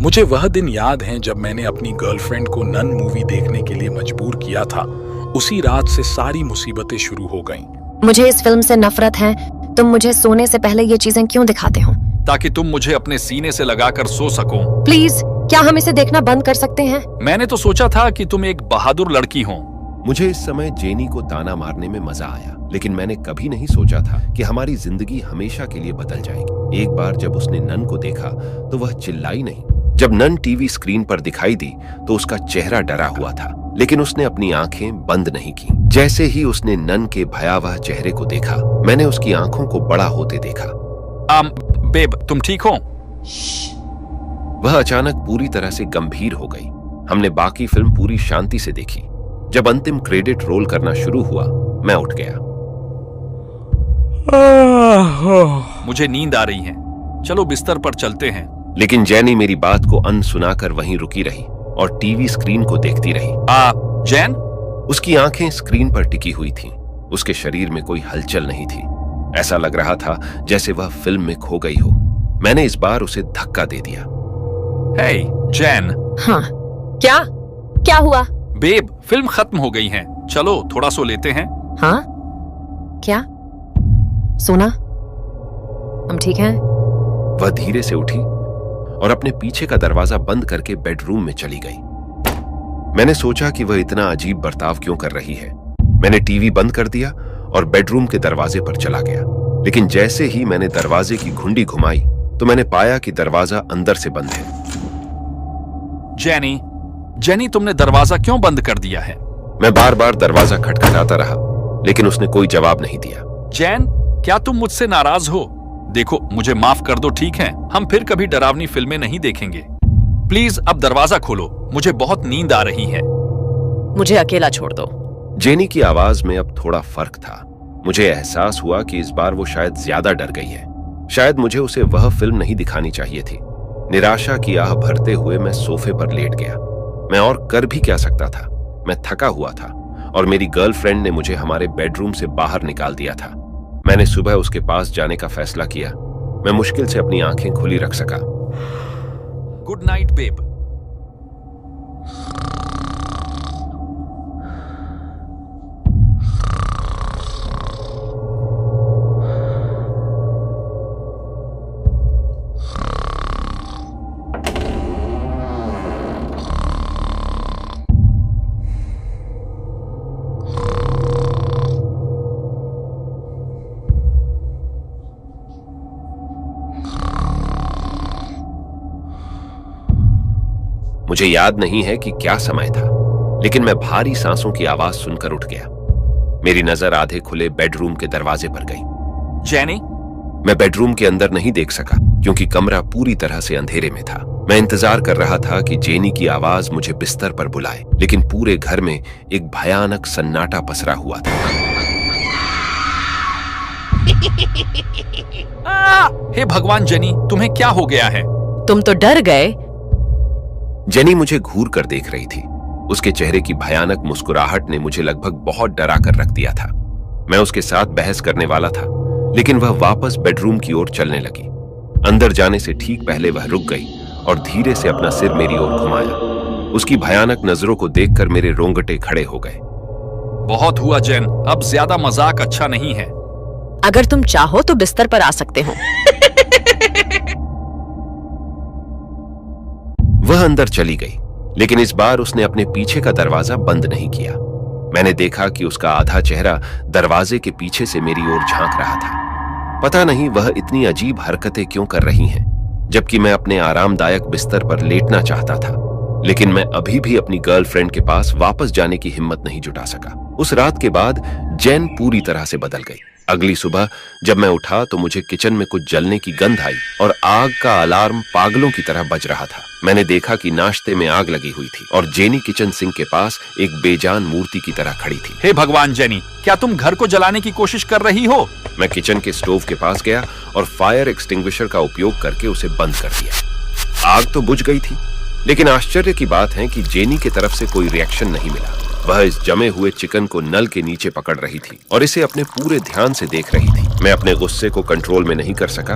मुझे वह दिन याद है जब मैंने अपनी गर्लफ्रेंड को नन मूवी देखने के लिए मजबूर किया था। उसी रात से सारी मुसीबतें शुरू हो गईं। मुझे इस फिल्म से नफरत है। तुम मुझे सोने से पहले ये चीजें क्यों दिखाते हो? ताकि तुम मुझे अपने सीने से लगाकर सो सको। प्लीज, क्या हम इसे देखना बंद कर सकते हैं? मैंने तो सोचा था कि तुम एक बहादुर लड़की हो। मुझे इस समय जेनी को ताना मारने में मजा आया, लेकिन मैंने कभी नहीं सोचा था कि हमारी जिंदगी हमेशा के लिए बदल जाएगी। एक बार जब उसने नन को देखा तो वह चिल्लाई नहीं। जब नन टीवी स्क्रीन पर दिखाई दी तो उसका चेहरा डरा हुआ था, लेकिन उसने अपनी आंखें बंद नहीं की। जैसे ही उसने नन के भयावह चेहरे को देखा, मैंने उसकी आंखों को बड़ा होते देखा। बेब, तुम ठीक हो? वह अचानक पूरी तरह से गंभीर हो गई। हमने बाकी फिल्म पूरी शांति से देखी। जब अंतिम क्रेडिट रोल करना शुरू हुआ, मैं उठ गया। मुझे नींद आ रही है, चलो बिस्तर पर चलते हैं। लेकिन जेनी मेरी बात को अनसुनाकर वहीं रुकी रही और टीवी स्क्रीन को देखती रही। जैन? उसकी आंखें स्क्रीन पर टिकी हुई थीं। उसके शरीर में कोई हलचल नहीं थी। ऐसा लग रहा था जैसे वह फिल्म में खो गई हो। मैंने इस बार उसे धक्का दे दिया। हे जैन। हाँ, क्या हुआ? बेब, फिल्म खत्म हो गई है, चलो थोड़ा सो लेते हैं। हाँ? क्या? सोना? हम ठीक हैं? वह धीरे से उठी और अपने पीछे का दरवाजा बंद करके बेडरूम में चली गई। मैंने सोचा कि वह इतना अजीब बर्ताव क्यों कर रही है। मैंने टीवी बंद कर दिया और बेडरूम के दरवाजे पर चला गया। लेकिन जैसे ही मैंने दरवाजे की घुंडी घुमाई तो मैंने पाया कि दरवाजा अंदर से बंद है। जेनी, तुमने दरवाजा क्यों बंद कर दिया है? मैं बार बार दरवाजा खटखटाता रहा, लेकिन उसने कोई जवाब नहीं दिया। जैन, क्या तुम मुझसे नाराज हो? देखो, मुझे माफ कर दो, ठीक है? हम फिर कभी डरावनी फिल्में नहीं देखेंगे। प्लीज अब दरवाजा खोलो, मुझे बहुत नींद आ रही है। मुझे अकेला छोड़ दो। जेनी की आवाज में अब थोड़ा फर्क था। मुझे एहसास हुआ कि इस बार वो शायद ज्यादा डर गई है। शायद मुझे उसे वह फिल्म नहीं दिखानी चाहिए थी। निराशा की आह भरते हुए मैं सोफे पर लेट गया। मैं और कर भी क्या सकता था? मैं थका हुआ था और मेरी गर्लफ्रेंड ने मुझे हमारे बेडरूम से बाहर निकाल दिया था। मैंने सुबह उसके पास जाने का फैसला किया। मैं मुश्किल से अपनी आंखें खुली रख सका। Good night babe. मुझे याद नहीं है कि क्या समय था, लेकिन मैं भारी सांसों की आवाज सुनकर उठ गया। मेरी नजर आधे खुले बेडरूम के दरवाजे पर गई। जेनी? मैं बेडरूम के अंदर नहीं देख सका क्योंकि कमरा पूरी तरह से अंधेरे में था। मैं इंतजार कर रहा था कि जेनी की आवाज मुझे बिस्तर पर बुलाए, लेकिन पूरे घर में एक भयानक सन्नाटा पसरा हुआ था। हे भगवान जेनी, तुम्हें क्या हो गया है? तुम तो डर गए। जेनी मुझे घूर कर देख रही थी। उसके चेहरे की भयानक मुस्कुराहट ने मुझे लगभग बहुत डरा कर रख दिया था। मैं उसके साथ बहस करने वाला था, लेकिन वह वापस बेडरूम की ओर चलने लगी। अंदर जाने से ठीक पहले वह रुक गई और धीरे से अपना सिर मेरी ओर घुमाया। उसकी भयानक नजरों को देखकर मेरे रोंगटे खड़े हो गए। बहुत हुआ जेन, अब ज्यादा मजाक अच्छा नहीं है। अगर तुम चाहो तो बिस्तर पर आ सकते हो। वह अंदर चली गई, लेकिन इस बार उसने अपने पीछे का दरवाजा बंद नहीं किया। मैंने देखा कि उसका आधा चेहरा दरवाजे के पीछे से मेरी ओर झांक रहा था। पता नहीं वह इतनी अजीब हरकतें क्यों कर रही हैं, जबकि मैं अपने आरामदायक बिस्तर पर लेटना चाहता था। लेकिन मैं अभी भी अपनी गर्लफ्रेंड के पास वापस जाने की हिम्मत नहीं जुटा सका। उस रात के बाद जेन पूरी तरह से बदल गई। अगली सुबह जब मैं उठा तो मुझे किचन में कुछ जलने की गंध आई और आग का अलार्म पागलों की तरह बज रहा था। मैंने देखा कि नाश्ते में आग लगी हुई थी और जेनी किचन सिंक के पास एक बेजान मूर्ति की तरह खड़ी थी। हे भगवान जेनी, क्या तुम घर को जलाने की कोशिश कर रही हो? मैं किचन के स्टोव के पास गया और फायर एक्सटिंग्विशर का उपयोग करके उसे बंद कर दिया। आग तो बुझ गई थी, लेकिन आश्चर्य की बात है कि जेनी की तरफ से कोई रिएक्शन नहीं मिला। वह इस जमे हुए चिकन को नल के नीचे पकड़ रही थी और इसे अपने पूरे ध्यान से देख रही थी। मैं अपने गुस्से को कंट्रोल में नहीं कर सका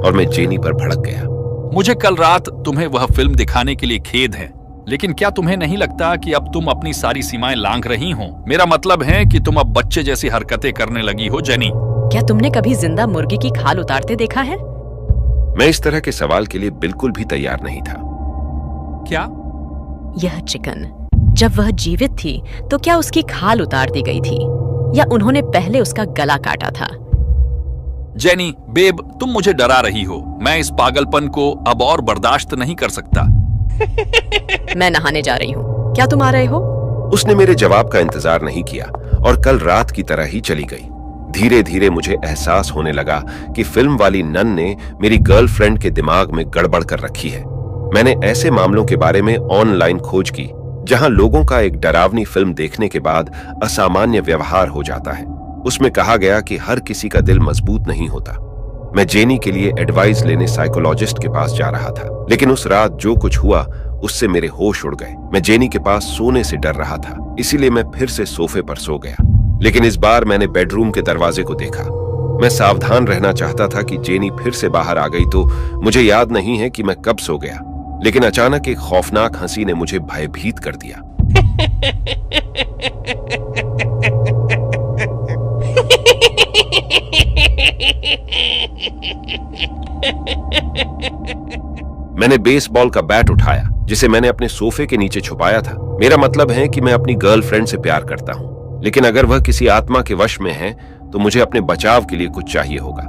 और मैं जेनी पर भड़क गया। मुझे कल रात तुम्हें वह फिल्म दिखाने के लिए खेद है, लेकिन क्या तुम्हें नहीं लगता कि अब तुम अपनी सारी सीमाएं लांघ रही हो? मेरा मतलब है कि तुम अब बच्चे जैसी हरकतें करने लगी हो, जेनी। क्या तुमने कभी जिंदा मुर्गी की खाल उतारते देखा है? मैं इस तरह के सवाल के लिए बिल्कुल भी तैयार नहीं था। क्या? यह चिकन जब वह जीवित थी तो क्या उसकी खाल उतार दी गई थी या उन्होंने पहले उसका गला काटा था? जेनी, बेब, तुम मुझे डरा रही हो। मैं इस पागलपन को अब और बर्दाश्त नहीं कर सकता। मैं नहाने जा रही हूँ, क्या तुम आ रहे हो? उसने मेरे जवाब का इंतजार नहीं किया और कल रात की तरह ही चली गई। धीरे धीरे मुझे एहसास होने लगा कि फिल्म वाली नन ने मेरी गर्लफ्रेंड के दिमाग में गड़बड़ कर रखी है। मैंने ऐसे मामलों के बारे में ऑनलाइन खोज की जहां लोगों का एक डरावनी फिल्म देखने के बाद असामान्य व्यवहार हो जाता है। उसमें कहा गया कि हर किसी का दिल मजबूत नहीं होता। मैं जेनी के लिए एडवाइस लेने साइकोलॉजिस्ट के पास जा रहा था, लेकिन उस रात जो कुछ हुआ उससे मेरे होश उड़ गए। मैं जेनी के पास सोने से डर रहा था, इसीलिए मैं फिर से सोफे पर सो गया। लेकिन इस बार मैंने बेडरूम के दरवाजे को देखा। मैं सावधान रहना चाहता था कि जेनी फिर से बाहर आ गई तो। मुझे याद नहीं है कि मैं कब सो गया, लेकिन अचानक एक खौफनाक हंसी ने मुझे भयभीत कर दिया। मैंने बेसबॉल का बैट उठाया जिसे मैंने अपने सोफे के नीचे छुपाया था। मेरा मतलब है कि मैं अपनी गर्लफ्रेंड से प्यार करता हूं, लेकिन अगर वह किसी आत्मा के वश में है तो मुझे अपने बचाव के लिए कुछ चाहिए होगा।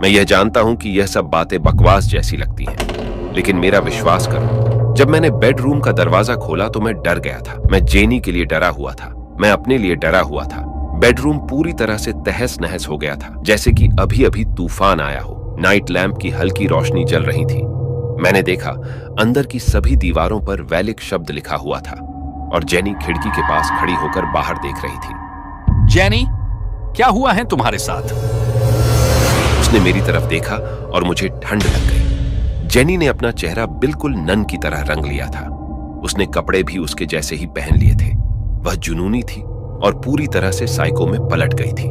मैं यह जानता हूं कि यह सब बातें बकवास जैसी लगती हैं, लेकिन मेरा विश्वास करो, जब मैंने बेडरूम का दरवाजा खोला तो मैं डर गया था। मैं जेनी के लिए डरा हुआ था, मैं अपने लिए डरा हुआ था। बेडरूम पूरी तरह से तहस नहस हो गया था, जैसे कि अभी अभी तूफान आया हो। नाइट लैंप की हल्की रोशनी जल रही थी। मैंने देखा अंदर की सभी दीवारों पर वैलिक शब्द लिखा हुआ था और जेनी खिड़की के पास खड़ी होकर बाहर देख रही थी। जेनी, क्या हुआ है तुम्हारे साथ? उसने मेरी तरफ देखा और मुझे ठंड लग गई। जेनी ने अपना चेहरा बिल्कुल नन की तरह रंग लिया था। उसने कपड़े भी उसके जैसे ही पहन लिए थे। वह जुनूनी थी और पूरी तरह से साइको में पलट गई थी।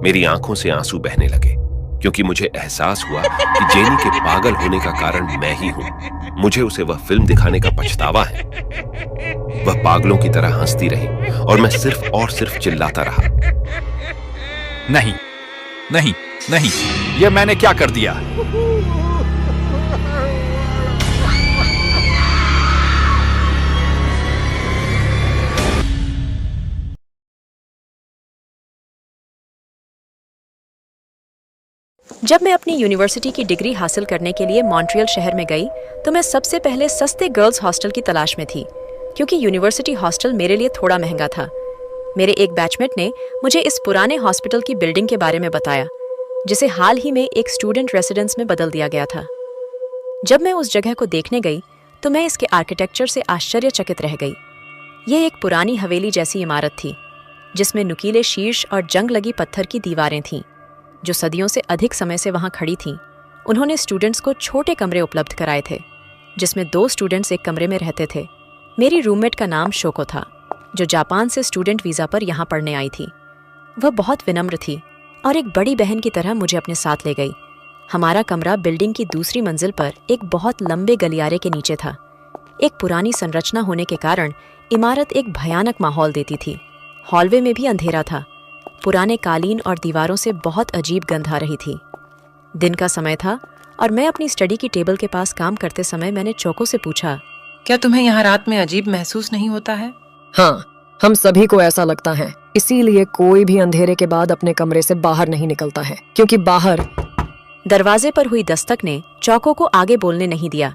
मेरी आंखों से आंसू बहने लगे क्योंकि मुझे एहसास हुआ कि जेनी के पागल होने का कारण मैं ही हूं। मुझे उसे वह फिल्म दिखाने का पछतावा है। वह पागलों की तरह हंसती रही और मैं सिर्फ और सिर्फ चिल्लाता रहा। नहीं, नहीं, नहीं, यह मैंने क्या कर दिया? जब मैं अपनी यूनिवर्सिटी की डिग्री हासिल करने के लिए मॉन्ट्रियल शहर में गई तो मैं सबसे पहले सस्ते गर्ल्स हॉस्टल की तलाश में थी, क्योंकि यूनिवर्सिटी हॉस्टल मेरे लिए थोड़ा महंगा था। मेरे एक बैचमेट ने मुझे इस पुराने हॉस्पिटल की बिल्डिंग के बारे में बताया, जिसे हाल ही में एक स्टूडेंट रेसिडेंस में बदल दिया गया था। जब मैं उस जगह को देखने गई तो मैं इसके आर्किटेक्चर से आश्चर्यचकित रह गई। ये एक पुरानी हवेली जैसी इमारत थी, जिसमें नुकीले शीर्ष और जंग लगी पत्थर की दीवारें थीं, जो सदियों से अधिक समय से वहां खड़ी थीं। उन्होंने स्टूडेंट्स को छोटे कमरे उपलब्ध कराए थे, जिसमें 2 स्टूडेंट्स एक कमरे में रहते थे। मेरी रूममेट का नाम शोको था, जो जापान से स्टूडेंट वीज़ा पर यहाँ पढ़ने आई थी। वह बहुत विनम्र थी और एक बड़ी बहन की तरह मुझे अपने साथ ले गई। हमारा कमरा बिल्डिंग की दूसरी मंजिल पर एक बहुत लंबे गलियारे के नीचे था। एक पुरानी संरचना होने के कारण इमारत एक भयानक माहौल देती थी। हॉलवे में भी अंधेरा था। पुराने कालीन और दीवारों से बहुत अजीब गंध आ रही थी। दिन का समय था और मैं अपनी स्टडी की टेबल के पास काम करते समय मैंने चोको से पूछा, क्या तुम्हें यहाँ रात में अजीब महसूस नहीं होता है? हाँ, हम सभी को ऐसा लगता है। इसीलिए कोई भी अंधेरे के बाद अपने कमरे से बाहर नहीं निकलता है, क्योंकि बाहर। दरवाजे पर हुई दस्तक ने चोको को आगे बोलने नहीं दिया।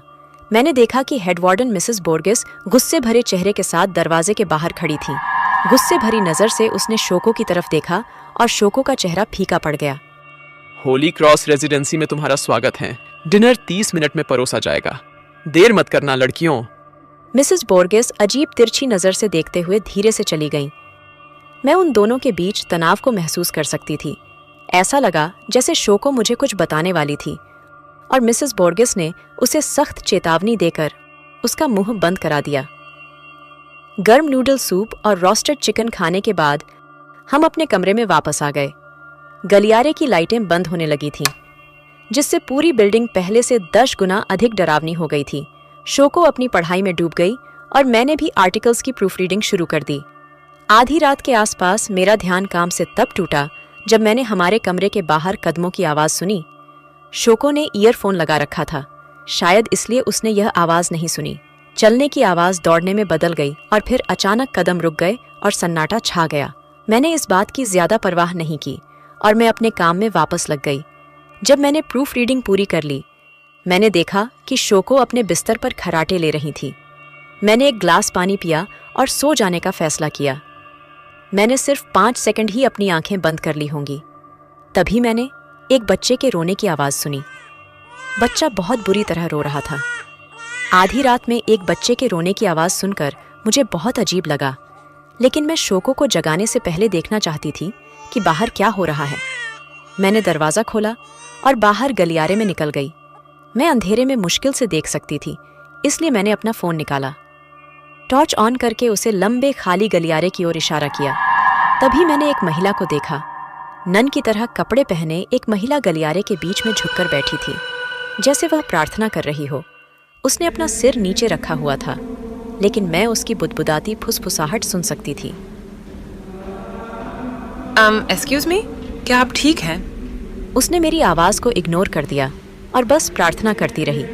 मैंने देखा कि हेड वार्डन मिसेस बोर्गेस गुस्से भरे चेहरे के साथ दरवाजे के बाहर खड़ी थी। गुस्से भरी नजर से उसने शोको की तरफ देखा और शोको का चेहरा फीका पड़ गया। होली क्रॉस रेजिडेंसी में तुम्हारा स्वागत है। डिनर 30 मिनट में परोसा जाएगा। देर मत करना लड़कियों। मिसेस बोर्गेस अजीब तिरछी नजर से देखते हुए धीरे से चली गईं। मैं उन दोनों के बीच तनाव को महसूस कर सकती थी। ऐसा लगा जैसे शोको मुझे कुछ बताने वाली थी और मिसेस बोर्गेस ने उसे सख्त चेतावनी देकर उसका मुंह बंद करा दिया। गर्म नूडल सूप और रोस्टेड चिकन खाने के बाद हम अपने कमरे में वापस आ गए। गलियारे की लाइटें बंद होने लगी थीं। जिससे पूरी बिल्डिंग पहले से 10 गुना अधिक डरावनी हो गई थी। शोको अपनी पढ़ाई में डूब गई और मैंने भी आर्टिकल्स की प्रूफ रीडिंग शुरू कर दी। आधी रात के आसपास मेरा ध्यान काम से तब टूटा जब मैंने हमारे कमरे के बाहर कदमों की आवाज सुनी। शोको ने ईयरफोन लगा रखा था, शायद इसलिए उसने यह आवाज नहीं सुनी। चलने की आवाज दौड़ने में बदल गई और फिर अचानक कदम रुक गए और सन्नाटा छा गया। मैंने इस बात की ज्यादा परवाह नहीं की और मैं अपने काम में वापस लग गई। जब मैंने प्रूफ रीडिंग पूरी कर ली, मैंने देखा कि शोको अपने बिस्तर पर खर्राटे ले रही थी। मैंने एक ग्लास पानी पिया और सो जाने का फैसला किया। मैंने सिर्फ 5 सेकंड ही अपनी आंखें बंद कर ली होंगी। तभी मैंने एक बच्चे के रोने की आवाज सुनी। बच्चा बहुत बुरी तरह रो रहा था। आधी रात में एक बच्चे के रोने की आवाज सुनकर मुझे बहुत अजीब लगा, लेकिन मैं शोको को जगाने से पहले देखना चाहती थी कि बाहर क्या हो रहा है। मैंने दरवाजा खोला और बाहर गलियारे में निकल गई। मैं अंधेरे में मुश्किल से देख सकती थी, इसलिए मैंने अपना फोन निकाला। टॉर्च ऑन करके उसे लंबे खाली गलियारे की ओर इशारा किया। तभी मैंने एक महिला को देखा। नन की तरह कपड़े पहने एक महिला गलियारे के बीच में झुककर बैठी थी, जैसे वह प्रार्थना कर रही हो। उसने अपना सिर नीचे रखा हुआ था, लेकिन मैं उसकी बुदबुदाती फुसफुसाहट सुन सकती थी। एक्सक्यूज मी, क्या आप ठीक हैं? उसने मेरी आवाज को इग्नोर कर दिया और बस प्रार्थना करती रही।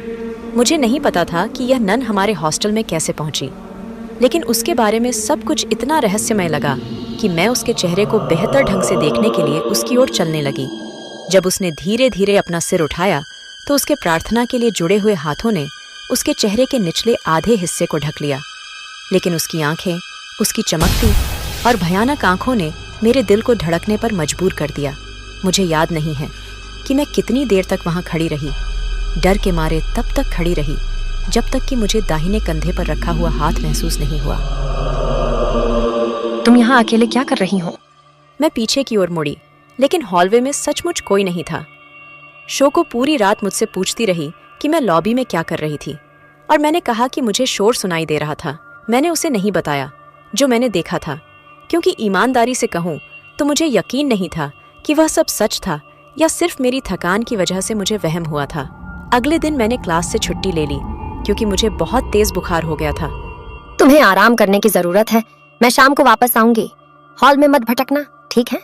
मुझे नहीं पता था कि यह नन हमारे हॉस्टल में कैसे पहुंची, लेकिन उसके बारे में सब कुछ इतना रहस्यमय लगा कि मैं उसके चेहरे को बेहतर ढंग से देखने के लिए उसकी ओर चलने लगी। जब उसने धीरे धीरे अपना सिर उठाया तो उसके प्रार्थना के लिए जुड़े हुए हाथों ने उसके चेहरे के निचले आधे हिस्से को ढक लिया, लेकिन उसकी आंखें, उसकी चमकती और भयानक आंखों ने मेरे दिल को धड़कने पर मजबूर कर दिया। मुझे याद नहीं है कि मैं कितनी देर तक वहां खड़ी रही। डर के मारे तब तक खड़ी रही जब तक कि मुझे दाहिने कंधे पर रखा हुआ हाथ महसूस नहीं हुआ। तुम यहाँ अकेले क्या कर रही हो? मैं पीछे की ओर मुड़ी, लेकिन हॉलवे में सचमुच कोई नहीं था। शोको पूरी रात मुझसे पूछती रही कि मैं लॉबी में क्या कर रही थी, और मैंने कहा कि मुझे शोर सुनाई दे रहा था। मैंने उसे नहीं बताया जो मैंने देखा था, क्योंकि ईमानदारी से कहूँ तो मुझे यकीन नहीं था कि वह सब सच था या सिर्फ मेरी थकान की वजह से मुझे वहम हुआ था। अगले दिन मैंने क्लास से छुट्टी ले ली क्योंकि मुझे बहुत तेज बुखार हो गया था। तुम्हें आराम करने की जरूरत है। मैं शाम को वापस आऊंगी। हॉल में मत भटकना, ठीक है?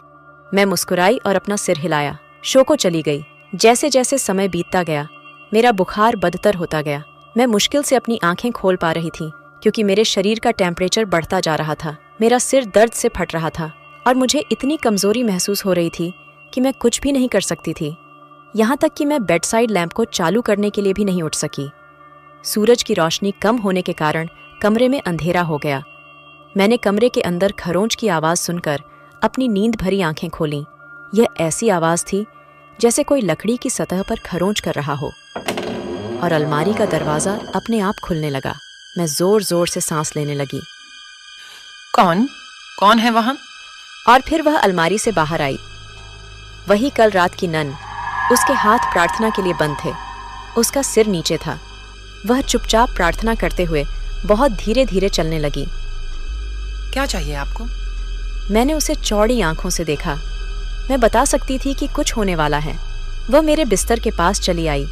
मैं मुस्कुराई और अपना सिर हिलाया। शोको चली गई। जैसे जैसे समय बीतता गया, मेरा बुखार बदतर होता गया। मैं मुश्किल से अपनी आंखें खोल पा रही थी क्योंकि मेरे शरीर का टेम्परेचर बढ़ता जा रहा था। मेरा सिर दर्द से फट रहा था और मुझे इतनी कमजोरी महसूस हो रही थी कि मैं कुछ भी नहीं कर सकती थी। यहाँ तक कि मैं बेडसाइड लैंप को चालू करने के लिए भी नहीं उठ सकी। सूरज की रोशनी कम होने के कारण कमरे में अंधेरा हो गया। मैंने कमरे के अंदर खरोंच की आवाज सुनकर अपनी नींद भरी आंखें खोलीं। यह ऐसी आवाज थी जैसे कोई लकड़ी की सतह पर खरोंच कर रहा हो, और अलमारी का दरवाजा अपने आप खुलने लगा। मैं जोर जोर से सांस लेने लगी। कौन है वहां? और फिर वह अलमारी से बाहर आई। वही कल रात की नन। उसके हाथ प्रार्थना के लिए बंद थे। उसका सिर नीचे था। वह चुपचाप प्रार्थना करते हुए बहुत धीरे धीरे चलने लगी। क्या चाहिए आपको? मैंने उसे चौड़ी आंखों से देखा। मैं बता सकती थी कि कुछ होने वाला है। वह मेरे बिस्तर के पास चली आई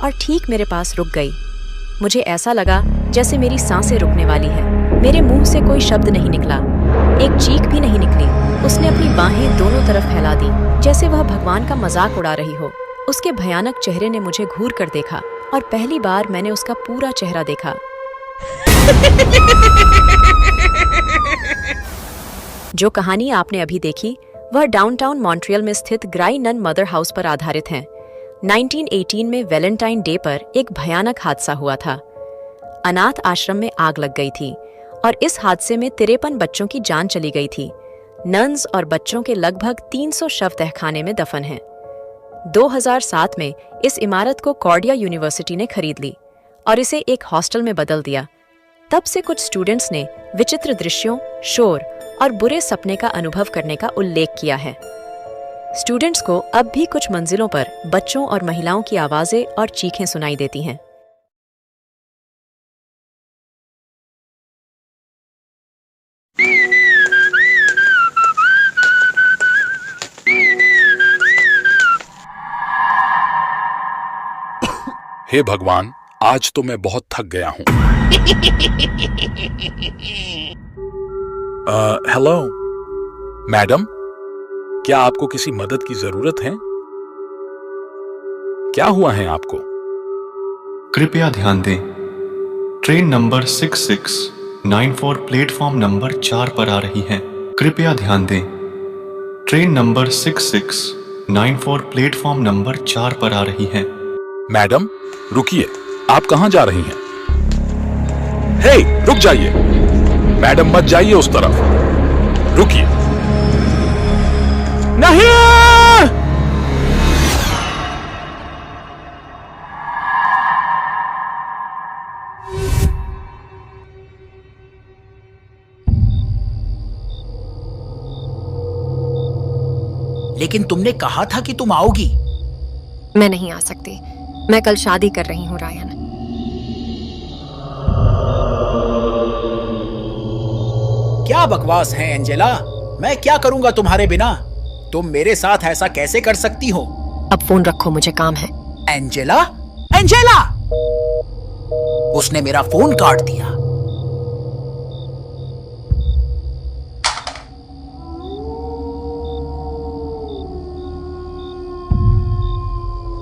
और ठीक मेरे पास रुक गई। मुझे ऐसा लगा जैसे मेरी सांसें रुकने वाली है। मेरे मुंह से कोई शब्द नहीं निकला, एक चीख भी नहीं निकली। उसने अपनी बाहें दोनों तरफ फैला दी, जैसे वह भगवान का मजाक उड़ा रही हो। उसके भयानक चेहरे ने मुझे घूर कर देखा और पहली बार मैंने उसका पूरा चेहरा देखा। जो कहानी आपने अभी देखी वह डाउनटाउन मॉन्ट्रियल में स्थित ग्राई नन मदर हाउस पर आधारित है। 1918 में वैलेंटाइन डे पर एक भयानक हादसा हुआ था। अनाथ आश्रम में आग लग गई थी और इस हादसे में 53 बच्चों की जान चली गई थी। नन्स और बच्चों के लगभग 300 शव तहखाने में दफन हैं। 2007 में इस इमारत को कॉर्डिया यूनिवर्सिटी ने खरीद ली और इसे एक हॉस्टल में बदल दिया। तब से कुछ स्टूडेंट्स ने विचित्र दृश्यों, शोर और बुरे सपने का अनुभव करने का उल्लेख किया है। स्टूडेंट्स को अब भी कुछ मंजिलों पर बच्चों और महिलाओं की आवाजें और चीखें सुनाई देती हैं। हे भगवान, आज तो मैं बहुत थक गया हूं। हेलो मैडम, क्या आपको किसी मदद की जरूरत है? क्या हुआ है आपको? कृपया ध्यान दें, ट्रेन नंबर 6694 प्लेटफॉर्म नंबर 4 पर आ रही है। कृपया ध्यान दें, ट्रेन नंबर 6694 प्लेटफॉर्म नंबर 4 पर आ रही है। मैडम रुकिए, आप कहां जा रही हैं? हे, रुक जाइए। मैडम मत जाइए उस तरफ, रुकिए। नहीं! लेकिन तुमने कहा था कि तुम आओगी। मैं नहीं आ सकती। मैं कल शादी कर रही हूँ रायन। क्या बकवास है एंजेला, मैं क्या करूंगा तुम्हारे बिना? तुम मेरे साथ ऐसा कैसे कर सकती हो? अब फोन रखो, मुझे काम है। Angela, Angela! उसने मेरा फोन काट दिया।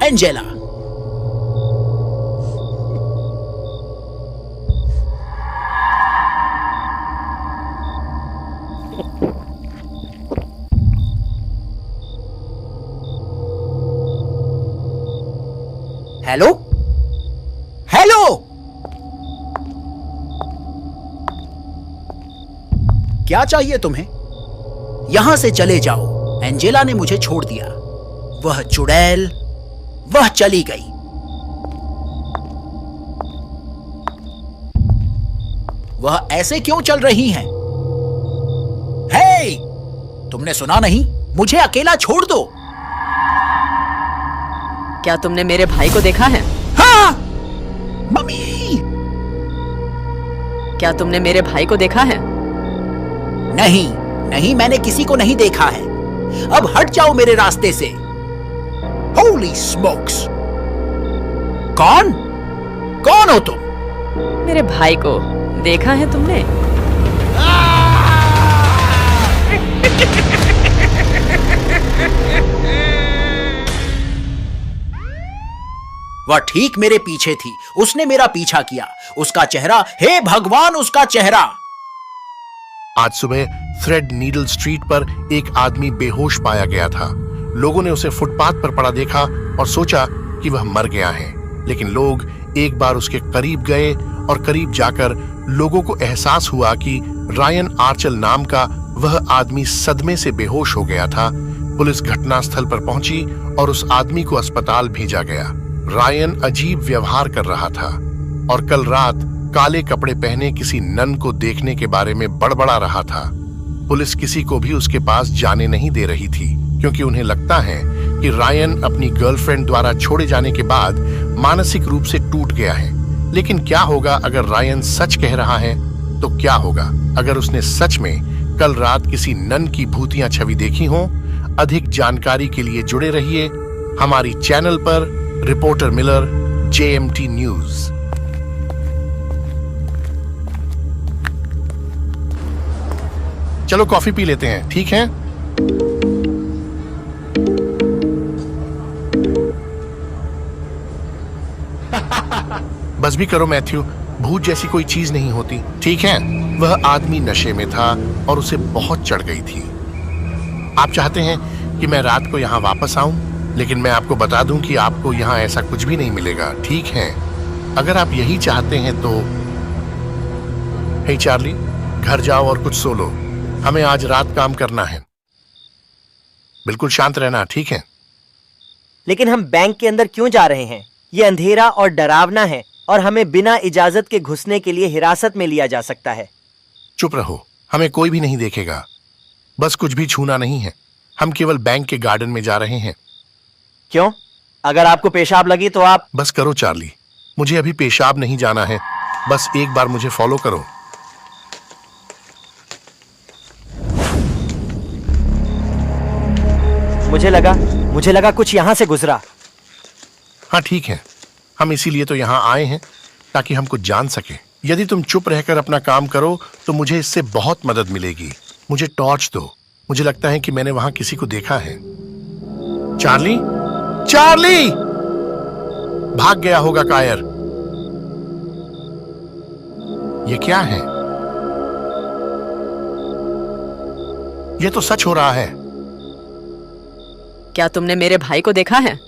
एंजेला, हेलो हेलो, क्या चाहिए तुम्हें? यहां से चले जाओ। एंजेला ने मुझे छोड़ दिया। वह चुड़ैल, वह चली गई। वह ऐसे क्यों चल रही हैं? हे, तुमने सुना नहीं? मुझे अकेला छोड़ दो। क्या तुमने मेरे भाई को देखा है? हाँ! मम्मी! क्या तुमने मेरे भाई को देखा है? नहीं, नहीं, मैंने किसी को नहीं देखा है। अब हट जाओ मेरे रास्ते से। होली स्मोक्स! कौन? कौन हो तुम? मेरे भाई को देखा है तुमने? वह ठीक मेरे पीछे थी। उसने मेरा पीछा किया। उसका चेहरा, हे भगवान, उसका चेहरा! आज सुबह थ्रेड नीडल स्ट्रीट पर एक आदमी बेहोश पाया गया था। लोगों ने उसे फुटपाथ पर पड़ा देखा और सोचा कि वह मर गया है। लेकिन लोग एक बार उसके करीब गए और करीब जाकर लोगों को एहसास हुआ कि रायन आर्चल नाम का वह आदमी सदमे से बेहोश हो गया था। पुलिस घटनास्थल पर पहुंची और उस आदमी को अस्पताल भेजा गया। रायन अजीब व्यवहार कर रहा था और कल रात काले कपड़े पहने किसी नन को देखने के बारे में बड़बड़ा रहा था। पुलिस किसी को भी उसके पास जाने नहीं दे रही थी, क्योंकि उन्हें लगता है कि रायन अपनी गर्लफ्रेंड द्वारा छोड़े जाने के बाद मानसिक रूप से टूट गया है। लेकिन क्या होगा अगर रायन सच कह रहा है? तो क्या होगा अगर उसने सच में कल रात किसी नन की भूतिया छवि देखी हो? अधिक जानकारी के लिए जुड़े रहिए हमारी चैनल पर। Reporter Miller, JMT news. चलो कॉफी पी लेते हैं, ठीक है? बस भी करो मैथ्यू, भूत जैसी कोई चीज नहीं होती, ठीक है? वह आदमी नशे में था और उसे बहुत चढ़ गई थी। आप चाहते हैं कि मैं रात को यहाँ वापस आऊं, लेकिन मैं आपको बता दूं कि आपको यहाँ ऐसा कुछ भी नहीं मिलेगा, ठीक है? अगर आप यही चाहते हैं तो हे चार्ली, घर जाओ और कुछ सो लो। हमें आज रात काम करना है। बिल्कुल शांत रहना, ठीक है? लेकिन हम बैंक के अंदर क्यों जा रहे हैं? ये अंधेरा और डरावना है और हमें बिना इजाजत के घुसने के लिए हिरासत में लिया जा सकता है। चुप रहो, हमें कोई भी नहीं देखेगा। बस कुछ भी छूना नहीं है। हम केवल बैंक के गार्डन में जा रहे हैं। क्यों? अगर आपको पेशाब लगी तो आप... बस करो चार्ली, मुझे अभी पेशाब नहीं जाना है। बस एक बार मुझे फॉलो करो। मुझे लगा कुछ यहां से गुजरा। हाँ ठीक है, हम इसीलिए तो यहाँ आए हैं ताकि हम कुछ जान सकें। यदि तुम चुप रहकर अपना काम करो तो मुझे इससे बहुत मदद मिलेगी। मुझे टॉर्च दो, मुझे लगता है कि मैंने वहां किसी को देखा है। Charlie, Charlie! भाग गया होगा कायर। ये क्या है? ये तो सच हो रहा है। क्या तुमने मेरे भाई को देखा है?